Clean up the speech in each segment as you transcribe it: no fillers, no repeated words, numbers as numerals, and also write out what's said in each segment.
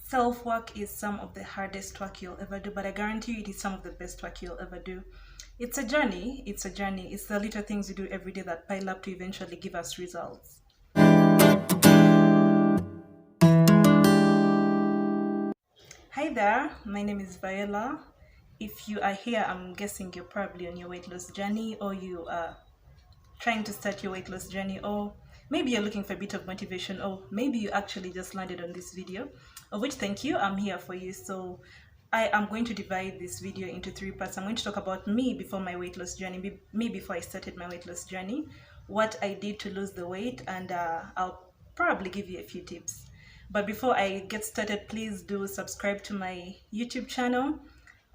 Self-work is some of the hardest work you'll ever do, but I guarantee you it is some of the best work you'll ever do. It's a journey, it's a journey. It's the little things we do every day that pile up to eventually give us results. Hi there, my name is Viola. If you are here, I'm guessing you're probably on your weight loss journey, or you are trying to start your weight loss journey, or maybe you're looking for a bit of motivation, or maybe you actually just landed on this video, of which thank you, I'm here for you. So I am going to divide this video into three parts. I'm going to talk about me before my weight loss journey, me before I started my weight loss journey, what I did to lose the weight, and I'll probably give you a few tips. But before I get started, please do subscribe to my YouTube channel.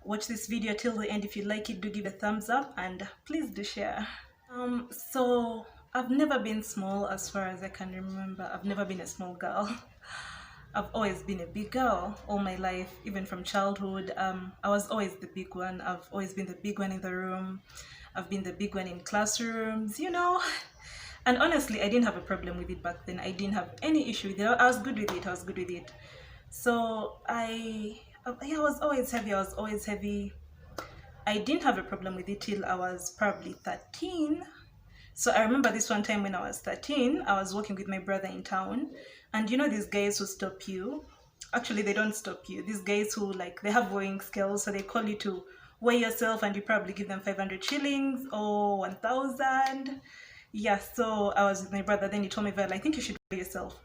Watch this video till the end. If you like it, do give a thumbs up, and please do share. So I've never been small as far as I can remember. I've never been a small girl. I've always been a big girl all my life, even from childhood. I was always the big one. I've always been the big one in the room. I've been the big one in classrooms, you know. And honestly, I didn't have a problem with it back then. I didn't have any issue with it. I was good with it. I was good with it. So yeah, I was always heavy. I was always heavy. I didn't have a problem with it till I was probably 13. So I remember this one time when I was 13, I was walking with my brother in town, and you know these guys who stop you? Actually, they don't stop you. These guys who, like, they have weighing scales, so they call you to weigh yourself, and you probably give them 500 shillings or 1,000. Yeah, so I was with my brother, then he told me, Val, I think you should weigh yourself.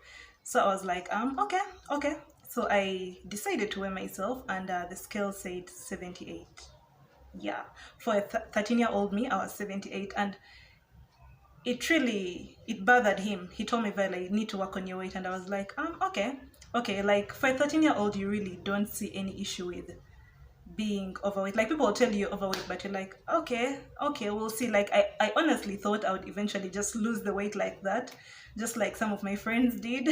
So I was like, okay. So I decided to weigh myself, and the scale said 78. Yeah, for a 13-year-old me, I was 78, and it bothered him. He told me, Val, I need to work on your weight, and I was like, okay. Like, for a 13-year-old, you really don't see any issue with being overweight. Like, people will tell you you're overweight, but you're like, okay, we'll see. Like, I honestly thought I would eventually just lose the weight like that, just like some of my friends did.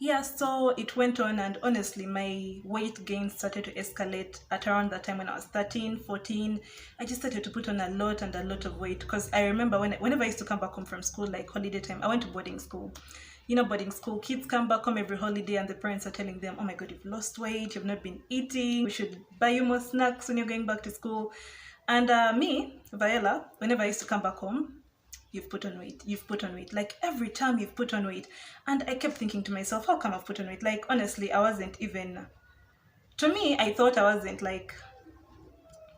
Yeah, so it went on, and honestly, my weight gain started to escalate at around that time when I was 13, 14. I just started to put on a lot of weight, because I remember whenever I used to come back home from school, like holiday time, I went to boarding school. You know, boarding school, kids come back home every holiday, and the parents are telling them, oh my God, you've lost weight, you've not been eating, we should buy you more snacks when you're going back to school. And me, Viola, whenever I used to come back home, you've put on weight. Like, every time you've put on weight. And I kept thinking to myself, how come I've put on weight? Like, honestly, I wasn't even, to me, I thought I wasn't like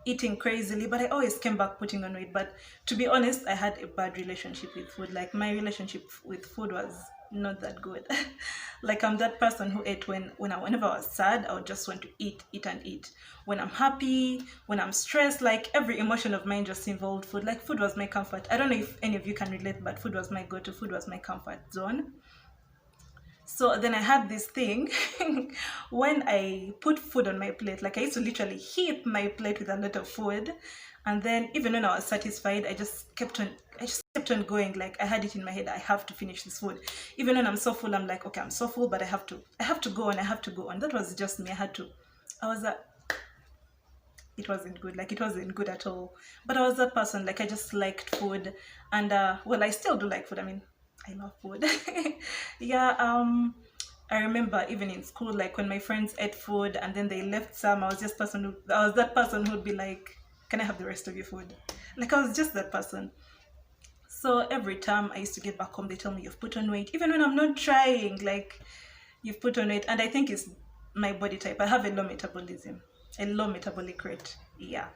eating crazily, but I always came back putting on weight. But to be honest, I had a bad relationship with food. Like, my relationship with food was not that good. Like, I'm that person who ate whenever I was sad, I would just want to eat and eat. When I'm happy, when I'm stressed, like, every emotion of mine just involved food. Like, food was my comfort. I don't know if any of you can relate, but food was my go-to. Food was my comfort zone. So then I had this thing when I put food on my plate, like, I used to literally heap my plate with a lot of food. And then even when I was satisfied, I just kept on going. Like, I had it in my head, I have to finish this food. Even when I'm so full, I'm like, okay, I'm so full, but I have to go on. That was just me. It wasn't good. Like, it wasn't good at all. But I was that person, like, I just liked food. And well, I still do like food. I mean, I love food. Yeah, I remember even in school, like, when my friends ate food and then they left some, I was that person who'd be like, can I have the rest of your food? Like, I was just that person. So every time I used to get back home, they tell me, you've put on weight. Even when I'm not trying, like, you've put on weight. And I think it's my body type. I have a low metabolism, a low metabolic rate. Yeah.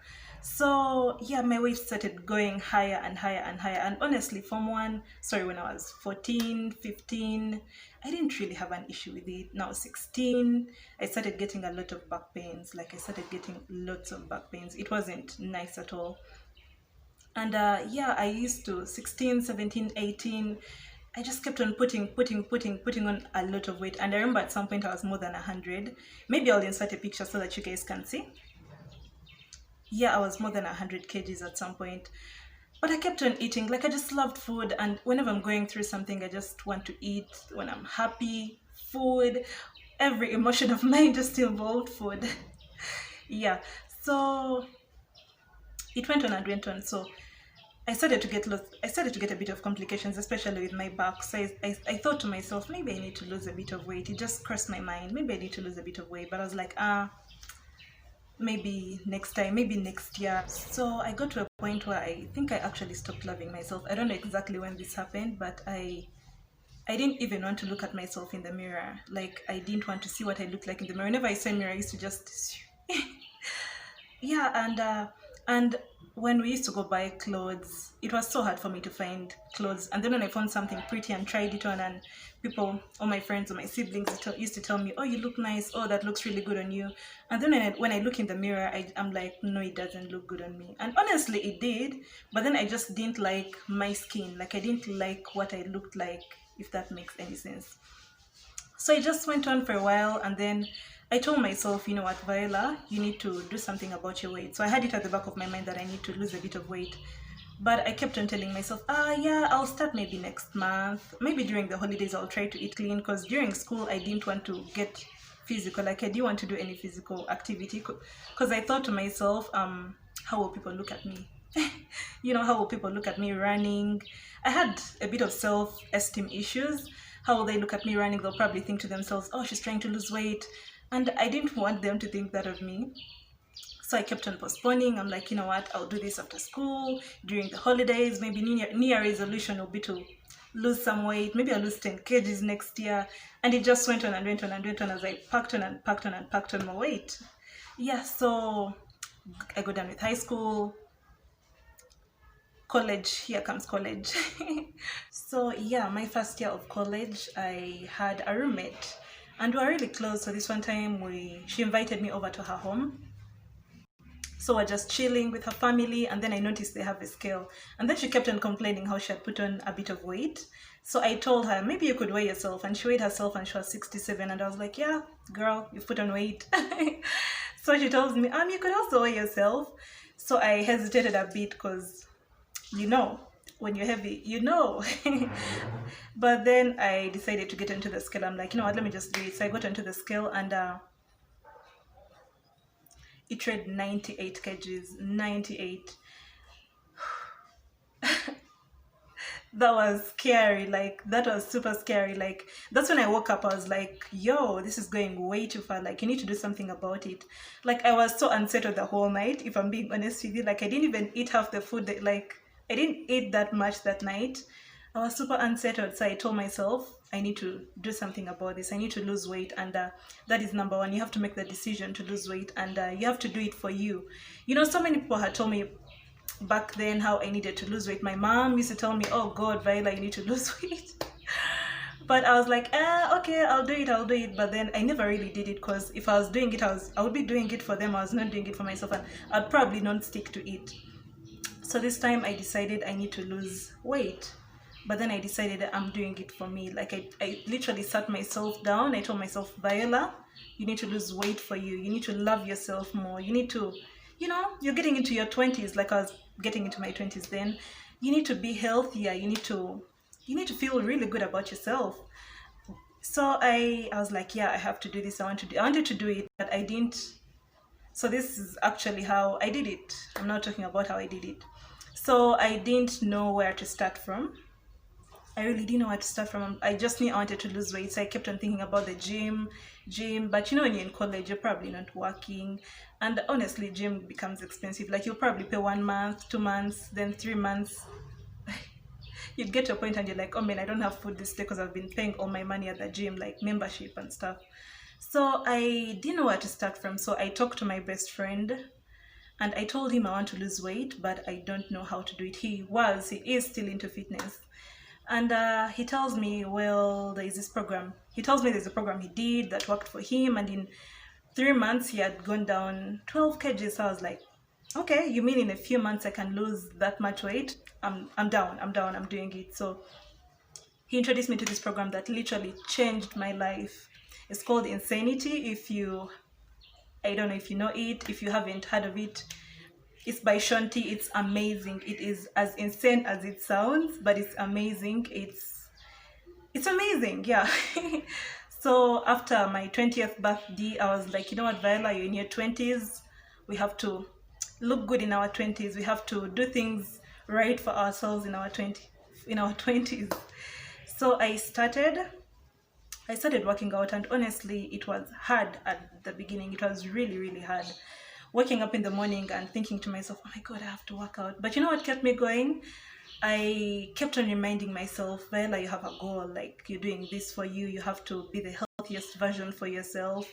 So yeah, my weight started going higher and higher and higher. And honestly, when I was 14, 15, I didn't really have an issue with it. Now 16, I started getting a lot of back pains. Like, I started getting lots of back pains. It wasn't nice at all. And yeah, I used to 16, 17, 18, I just kept on putting on a lot of weight. And I remember at some point I was more than 100. Maybe I'll insert a picture so that you guys can see. Yeah, I was more than 100 kgs at some point. But I kept on eating. Like, I just loved food. And whenever I'm going through something, I just want to eat. When I'm happy, food. Every emotion of mine just involved food. Yeah. So it went on and went on. So I started to get a bit of complications, especially with my back. So I thought to myself, maybe I need to lose a bit of weight. It just crossed my mind. Maybe I need to lose a bit of weight. But I was like, maybe next time, maybe next year. So I got to a point where I think I actually stopped loving myself. I don't know exactly when this happened, but I didn't even want to look at myself in the mirror. Like, I didn't want to see what I looked like in the mirror. Whenever I saw a mirror, I used to just yeah. And when we used to go buy clothes, it was so hard for me to find clothes. And then when I found something pretty and tried it on, and people, all my friends or my siblings used to tell me, oh, you look nice, oh, that looks really good on you. And then when I look in the mirror, I'm like, no, it doesn't look good on me. And honestly, it did, but then I just didn't like my skin. Like, I didn't like what I looked like, if that makes any sense. So it just went on for a while, and then I told myself, you know what, Viola, you need to do something about your weight. So I had it at the back of my mind that I need to lose a bit of weight. But I kept on telling myself, yeah, I'll start maybe next month. Maybe during the holidays I'll try to eat clean, because during school I didn't want to get physical. Like, I didn't want to do any physical activity, because I thought to myself, how will people look at me? You know, how will people look at me running? I had a bit of self-esteem issues. How will they look at me running? They'll probably think to themselves, oh, she's trying to lose weight. And I didn't want them to think that of me. So I kept on postponing. I'm like, you know what, I'll do this after school, during the holidays. Maybe New Year resolution will be to lose some weight. Maybe I'll lose 10 kgs next year. And it just went on and went on and went on as I packed on and packed on and packed on my weight. Yeah, so I go done with high school. College, here comes college. So yeah, my first year of college, I had a roommate, and we were really close. So this one time she invited me over to her home. So we're just chilling with her family, and then I noticed they have a scale, and then she kept on complaining how she had put on a bit of weight. So I told her, maybe you could weigh yourself, and she weighed herself and she was 67, and I was like, yeah, girl, you've put on weight. So she tells me, you could also weigh yourself. So I hesitated a bit, because you know, when you're heavy, you know. But then I decided to get into the scale. I'm like, you know what, let me just do it. So I got into the scale, and it weighed 98 kgs. 98. That was scary. Like, that was super scary. Like, that's when I woke up. I was like, yo, this is going way too far. Like, you need to do something about it. Like, I was so unsettled the whole night, if I'm being honest with you. Like, I didn't even eat half the food I didn't eat that much that night. I was super unsettled. So I told myself, I need to do something about this. I need to lose weight. And that is number one. You have to make the decision to lose weight, and you have to do it for you. You know, so many people had told me back then how I needed to lose weight. My mom used to tell me, oh God, Viola, you need to lose weight. But I was like, okay, I'll do it. But then I never really did it, because if I was doing it, I would be doing it for them. I was not doing it for myself, and I'd probably not stick to it. So this time I decided I need to lose weight. But then I decided that I'm doing it for me. Like, I literally sat myself down. I told myself, Viola, you need to lose weight for you. You need to love yourself more. You need to, you know, you're getting into your 20s, like I was getting into my 20s then. You need to be healthier. You need to feel really good about yourself. So I was like, yeah, I have to do this. I wanted to do it, but I didn't. So this is actually how I did it. I'm not talking about how I did it. So I didn't know where to start from. I really didn't know where to start from. I just knew I wanted to lose weight. So I kept on thinking about the gym. But you know, when you're in college, you're probably not working. And honestly, gym becomes expensive. Like, you'll probably pay 1 month, 2 months, then 3 months. You'd get to a point and you're like, oh man, I don't have food this day, because I've been paying all my money at the gym, like membership and stuff. So I didn't know where to start from. So I talked to my best friend, and I told him I want to lose weight, but I don't know how to do it. He is still into fitness. And he tells me, well, there is this program. He tells me there's a program he did that worked for him, and in 3 months he had gone down 12 kgs. So I was like, okay, you mean in a few months I can lose that much weight? I'm down, I'm doing it. So he introduced me to this program that literally changed my life. It's called Insanity. I don't know if you know it, if you haven't heard of it. It's by Shanti. It's amazing. It is as insane as it sounds, but it's amazing. It's amazing, yeah. So after my 20th birthday, I was like, you know what, Viola, you're in your 20s. We have to look good in our 20s. We have to do things right for ourselves in our 20s. So I started working out, and honestly, it was hard at the beginning. It was really, really hard. Waking up in the morning and thinking to myself, oh my God, I have to work out. But you know what kept me going? I kept on reminding myself, well, you have a goal, like you're doing this for you. You have to be the healthiest version for yourself.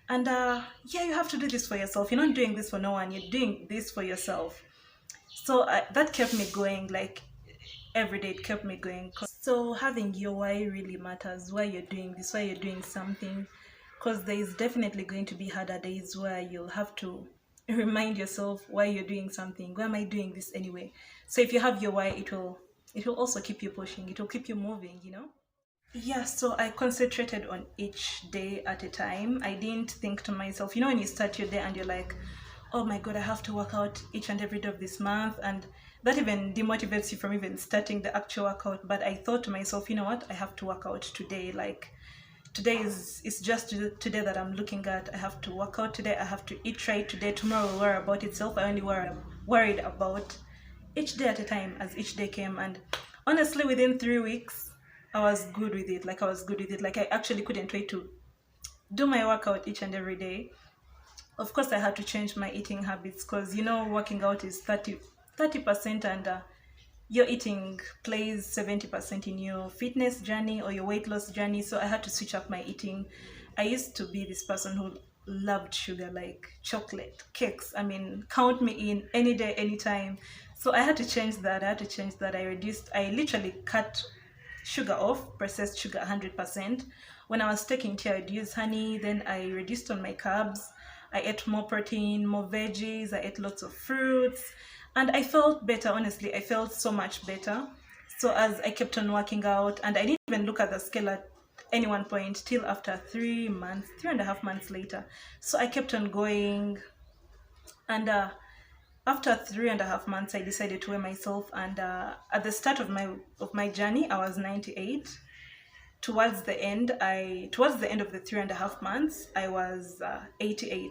And yeah, you have to do this for yourself. You're not doing this for no one, you're doing this for yourself. So that kept me going, like every day it kept me going. So having your why really matters, why you're doing this, why you're doing something, because there is definitely going to be harder days where you'll have to remind yourself why you're doing something. Why am I doing this anyway? So if you have your why, it will also keep you pushing, it will keep you moving, you know. Yeah, so I concentrated on each day at a time. I didn't think to myself, you know, when you start your day and you're like, oh my God, I have to work out each and every day of this month. And that even demotivates you from even starting the actual workout. But I thought to myself, you know what, I have to work out today. Like today is just today that I'm looking at. I have to work out today. I have to eat right today. Tomorrow will worry about itself. I only worried about each day at a time as each day came. And honestly, within 3 weeks, I was good with it. Like I was good with it. Like I actually couldn't wait to do my workout each and every day. Of course, I had to change my eating habits because, you know, working out is 30% and your eating plays 70% in your fitness journey or your weight loss journey. So I had to switch up my eating. I used to be this person who loved sugar, like chocolate, cakes. I mean, count me in any day, anytime. So I had to change that. I literally cut sugar off, processed sugar 100%. When I was taking tea, I'd use honey. Then I reduced on my carbs. I ate more protein, more veggies. I ate lots of fruits. And I felt better, honestly. I felt so much better. So as I kept on working out, and I didn't even look at the scale at any one point till after 3 months, 3.5 months later. So I kept on going. And after 3.5 months, I decided to weigh myself. And at the start of my journey, I was 98. Towards the end of the 3.5 months, I was 88.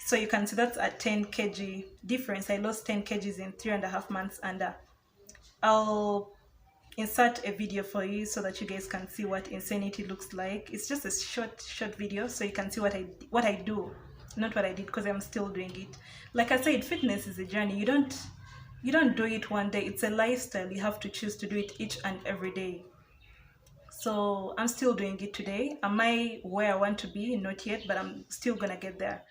So you can see that's a 10 kg difference. I lost 10 kgs in 3.5 months, and I'll insert a video for you so that you guys can see what insanity looks like. It's just a short video so you can see what I do, not what I did, because I'm still doing it. Like I said, fitness is a journey. You don't do it one day. It's a lifestyle. You have to choose to do it each and every day. So I'm still doing it today. Am I where I want to be? Not yet, but I'm still gonna get there.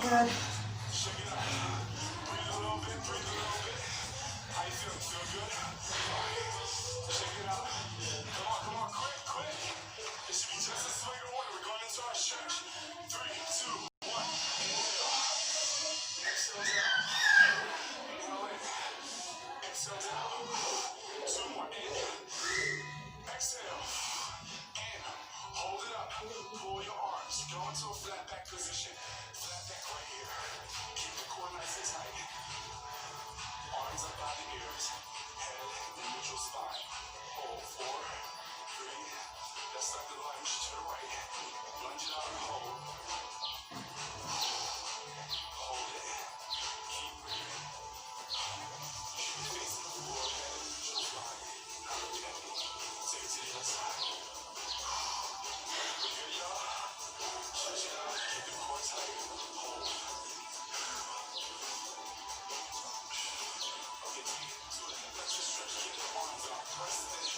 God. Shake it out. Breathe a little bit, breathe a little bit. How you feel? Feel good? Shake it out. Come on, quick. It should be just a swing of water. We're going into our stretch. 3, 2, 1. Inhale. Exhale down. Inhale in. Exhale down. 2 more. In. Exhale. And hold it up. Pull your arms. Go into a flat back position. Flat back right here. Keep the core nice and tight. Arms up by the ears. Head in neutral spine. Hold. 4, 3. Let's start the lunge to the right. Lunge it out and hold. Hold it. Keep breathing. Facing the floor. Head in neutral spine. Not a penny. Take it to the other side. We're good, y'all. Stretch it out. Keep the core tight. Hold. Okay, take it to the hip. Let's just stretch. Keep the arms out. Press it.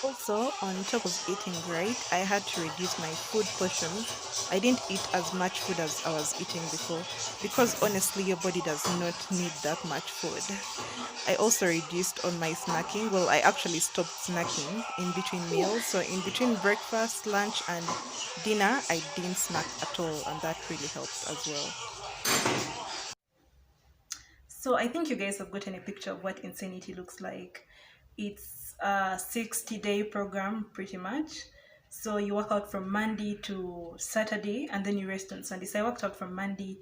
Also, on top of eating right, I had to reduce my food portions. I didn't eat as much food as I was eating before because honestly, your body does not need that much food. I also reduced on my snacking. Well, I actually stopped snacking in between meals. So in between breakfast, lunch, and dinner, I didn't snack at all, and that really helped as well. So I think you guys have gotten a picture of what insanity looks like. It's a 60-day program pretty much. So you work out from Monday to Saturday and then you rest on Sunday. So I work out from Monday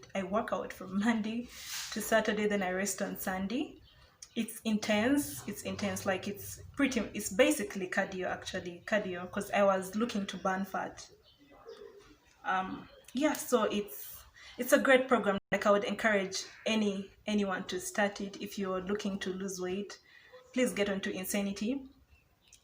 to Saturday, then I rest on Sunday. It's intense. Like it's basically cardio because I was looking to burn fat. Yeah, so it's a great program. Like I would encourage anyone to start it. If you're looking to lose weight, please get onto Insanity.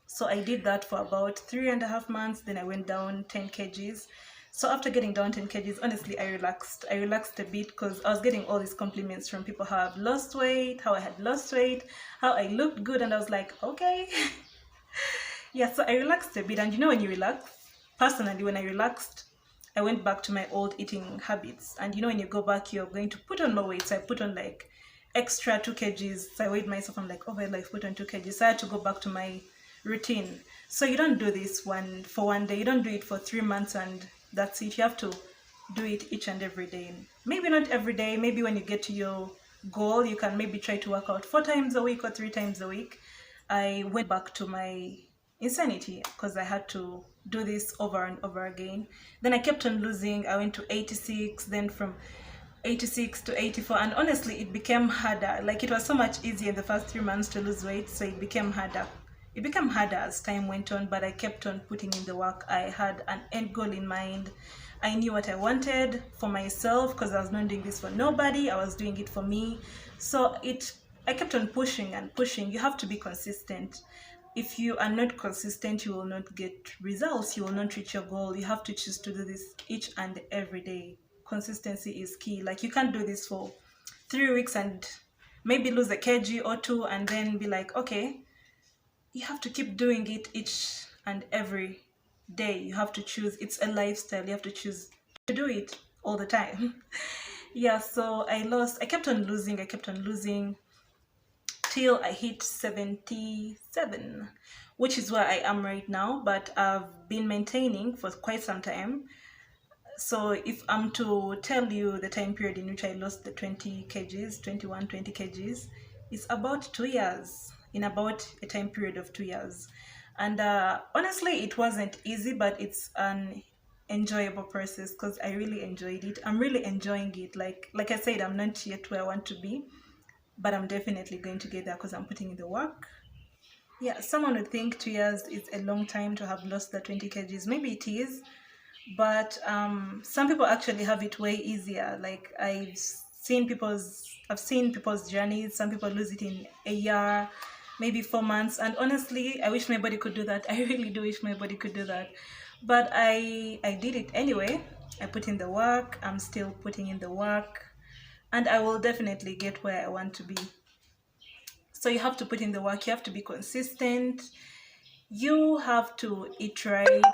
So I did that for about 3.5 months. Then I went down 10 kgs. So after getting down 10 kgs, honestly, I relaxed a bit because I was getting all these compliments from people how I've lost weight, how I had lost weight, how I looked good, and I was like, okay. Yeah, so I relaxed a bit. And you know, when you relax, personally, when I relaxed, I went back to my old eating habits. And you know, when you go back, you're going to put on more weight. So I put on like extra 2 kgs. So I weighed myself. I'm like, oh, well, I've put on 2 kgs. So I had to go back to my routine. So you don't do this for one day. You don't do it for 3 months and that's it. You have to do it each and every day. Maybe not every day. Maybe when you get to your goal, you can maybe try to work out 4 times a week or 3 times a week. I went back to my insanity because I had to do this over and over again. Then I kept on losing. I went to 86, then from 86 to 84, and honestly it became harder. Like it was so much easier in the first 3 months to lose weight, so it became harder as time went on, but I kept on putting in the work. I had an end goal in mind. I knew what I wanted for myself because I was not doing this for nobody. I was doing it for me. So I kept on pushing and pushing. You have to be consistent. If you are not consistent, you will not get results. You will not reach your goal. You have to choose to do this each and every day. Consistency is key. Like you can't do this for 3 weeks and maybe lose a kg or 2 and then be like, okay. You have to keep doing it each and every day. You have to choose. It's a lifestyle. You have to choose to do it all the time. Yeah, so I kept on losing till I hit 77, which is where I am right now, but I've been maintaining for quite some time. So if I'm to tell you the time period in which I lost the 20 kgs, it's about 2 years, in about a time period of 2 years. And honestly, it wasn't easy, but it's an enjoyable process, because I really enjoyed it. I'm really enjoying it. Like I said, I'm not yet where I want to be, but I'm definitely going to get there because I'm putting in the work. Yeah, someone would think 2 years is a long time to have lost the 20 kgs. Maybe it is, but some people actually have it way easier. Like I've seen people's journeys. Some people lose it in a year, maybe 4 months, and honestly I wish my body could do that. I really do wish my body could do that, but I did it anyway. I put in the work. I'm still putting in the work, and I will definitely get where I want to be. So you have to put in the work, you have to be consistent, you have to eat right,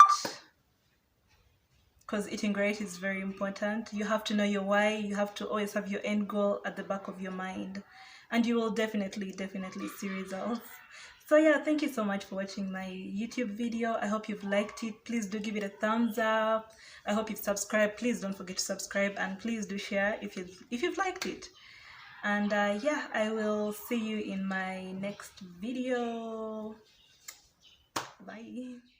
because eating right is very important. You have to know your why. You have to always have your end goal at the back of your mind, and you will definitely see results. So yeah, thank you so much for watching my YouTube video. I hope you've liked it. Please do give it a thumbs up. I hope you've subscribed. Please don't forget to subscribe, and please do share if you've liked it. And yeah, I will see you in my next video. Bye.